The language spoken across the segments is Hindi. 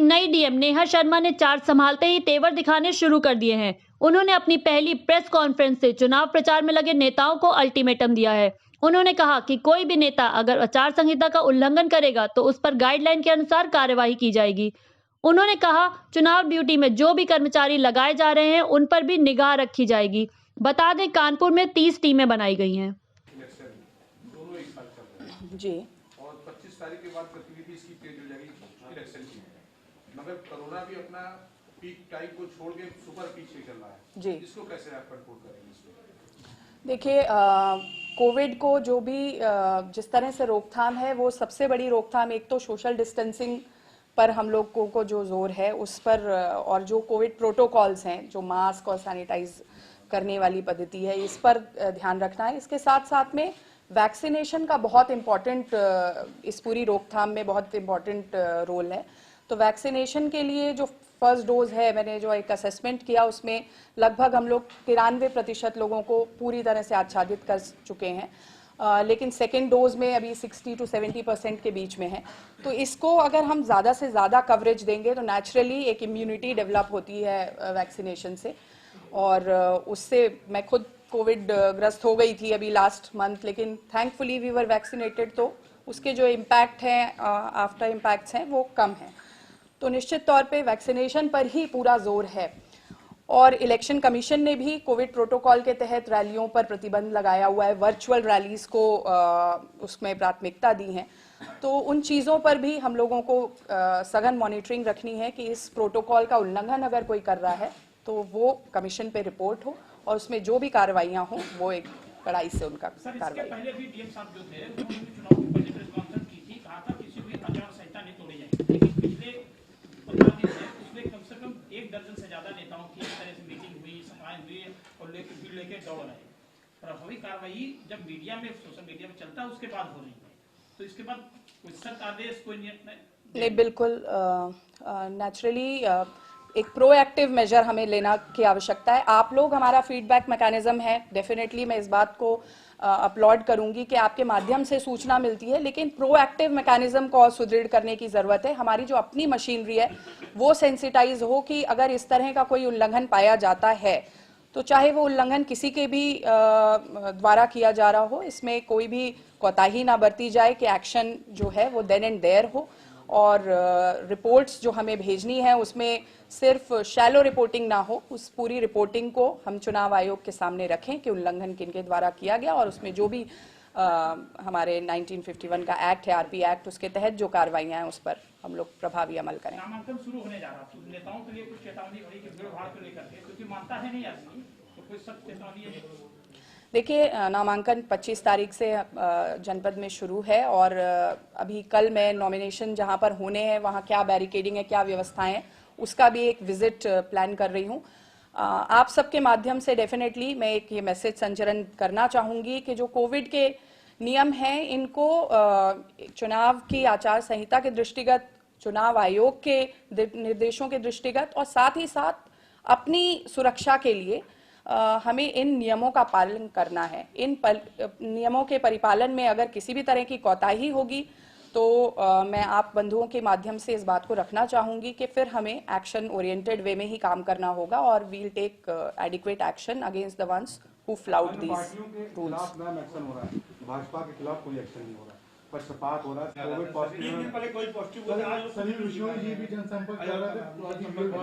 नई डीएम नेहा शर्मा ने चार्ज संभालते ही तेवर दिखाने शुरू कर दिए हैं। उन्होंने अपनी पहली प्रेस कॉन्फ्रेंस से चुनाव प्रचार में लगे नेताओं को अल्टीमेटम दिया है। उन्होंने कहा कि कोई भी नेता अगर आचार संहिता का उल्लंघन करेगा तो उस पर गाइडलाइन के अनुसार कार्यवाही की जाएगी। उन्होंने कहा, चुनाव ड्यूटी में जो भी कर्मचारी लगाए जा रहे हैं उन पर भी निगाह रखी जाएगी। बता दें, कानपुर में 30 टीमें बनाई गई हैं। दोनों एक साथ चल रहे हैं जी, और 25 तारीख के बाद गतिविधि इसकी तेज हो जाएगी इलेक्शन की। मगर कोरोना भी अपना पीक टाइम को छोड़ के सुपर पीक पे चल रहा है जी। इसको कैसे आप कंट्रोल करेंगे इसमें? देखिए, कोविड को जो भी जिस तरह से रोकथाम है, वो सबसे बड़ी रोकथाम एक तो सोशल डिस्टेंसिंग पर हम लोगों को जो जोर है उस पर, और जो कोविड प्रोटोकॉल्स हैं, जो मास्क और सैनिटाइज करने वाली पद्धति है, इस पर ध्यान रखना है। इसके साथ साथ में वैक्सीनेशन का बहुत इम्पॉर्टेंट, इस पूरी रोकथाम में बहुत इम्पॉर्टेंट रोल है। तो वैक्सीनेशन के लिए जो फर्स्ट डोज है, मैंने जो एक असेसमेंट किया उसमें लगभग हम लोग 93% लोगों को पूरी तरह से आच्छादित कर चुके हैं। लेकिन सेकेंड डोज में अभी 60 to 70% के बीच में है। तो इसको अगर हम ज़्यादा से ज़्यादा कवरेज देंगे तो नेचुरली एक इम्यूनिटी डेवलप होती है वैक्सीनेशन से। और उससे मैं खुद कोविड ग्रस्त हो गई थी अभी लास्ट मंथ, लेकिन थैंकफुली वी वर वैक्सीनेटेड, तो उसके जो इम्पैक्ट हैं, आफ्टर इम्पैक्ट्स हैं, वो कम हैं। तो निश्चित तौर पे वैक्सीनेशन पर ही पूरा जोर है। और इलेक्शन कमीशन ने भी कोविड प्रोटोकॉल के तहत रैलियों पर प्रतिबंध लगाया हुआ है, वर्चुअल रैलीज को उसमें प्राथमिकता दी है। तो उन चीज़ों पर भी हम लोगों को सघन मॉनिटरिंग रखनी है कि इस प्रोटोकॉल का उल्लंघन अगर कोई कर रहा है तो वो कमीशन पे रिपोर्ट हो और उसमें जो भी कार्रवाइयाँ हों वो एक कड़ाई से उनका कार्रवाई। पहले भी डीएम साहब जो थे उन्होंने चुनाव की पहले प्रेस कॉन्फ्रेंस की थी, कहा था किसी भी आचार संहिता नहीं तोड़ी जाएगी, लेकिन पिछले 15 दिन से उसमें कम से कम 1 दर्जन से ज्यादा नेताओं की इस तरह से मीटिंग हुई, सभाएं हुई और लेके दौड़ रहे। प्रभावी कार्रवाई जब मीडिया में, सोशल मीडिया में चलता है उसके बाद हो रही है, तो इसके बाद कोई सख्त आदेश, कोई नहीं, बिल्कुल नेचुरली एक प्रोएक्टिव मेजर हमें लेना की आवश्यकता है। आप लोग हमारा फीडबैक मैकेनिज्म है, डेफिनेटली मैं इस बात को अपलॉड करूंगी कि आपके माध्यम से सूचना मिलती है, लेकिन प्रोएक्टिव मैकेनिज्म को और सुदृढ़ करने की ज़रूरत है। हमारी जो अपनी मशीनरी है वो सेंसिटाइज हो कि अगर इस तरह का कोई उल्लंघन पाया जाता है तो चाहे वो उल्लंघन किसी के भी द्वारा किया जा रहा हो, इसमें कोई भी कोताही ना बरती जाए, कि एक्शन जो है वो देन एंड देयर हो। और रिपोर्ट्स जो हमें भेजनी है उसमें सिर्फ शैलो रिपोर्टिंग ना हो, उस पूरी रिपोर्टिंग को हम चुनाव आयोग के सामने रखें कि उल्लंघन किनके द्वारा किया गया, और उसमें जो भी हमारे 1951 का एक्ट है, आरपी एक्ट, उसके तहत जो कार्रवाइयाँ हैं उस पर हम लोग प्रभावी अमल करें। नामांकन शुरू होने जा रहा है, तो नेताओं के लिए कुछ चेतावनी भरी कि भीड़ भाड़ को लेकर के, क्योंकि मानता है नहीं आदमी, तो कोई सख्त चेतावनी है? देखिए, नामांकन 25 तारीख से जनपद में शुरू है, और अभी कल मैं नॉमिनेशन जहां पर होने हैं वहां क्या बैरिकेडिंग है, क्या व्यवस्थाएं हैं, उसका भी एक विजिट प्लान कर रही हूं। आप सबके माध्यम से डेफिनेटली मैं एक ये मैसेज संचरण करना चाहूंगी कि जो कोविड के नियम हैं इनको चुनाव की आचार संहिता के दृष्टिगत, चुनाव आयोग के निर्देशों के दृष्टिगत, और साथ ही साथ अपनी सुरक्षा के लिए हमें इन नियमों का पालन करना है। इन नियमों के परिपालन में अगर किसी भी तरह की कोताही होगी तो मैं आप बंधुओं के माध्यम से इस बात को रखना चाहूंगी कि फिर हमें एक्शन ओरिएंटेड वे में ही काम करना होगा, और we'll take adequate action against the ones who flout these rules. Bhajpa के खिलाफ कोई एक्शन नहीं हो रहा, पक्षपात हो रहा है, कोविड पॉजिटिव।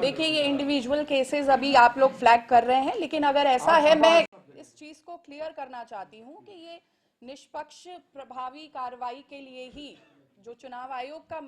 देखिए, ये इंडिविजुअल केसेस अभी आप लोग फ्लैग कर रहे हैं, लेकिन अगर ऐसा है, मैं इस चीज को क्लियर करना चाहती हूँ कि ये निष्पक्ष प्रभावी कार्रवाई के लिए ही जो चुनाव आयोग का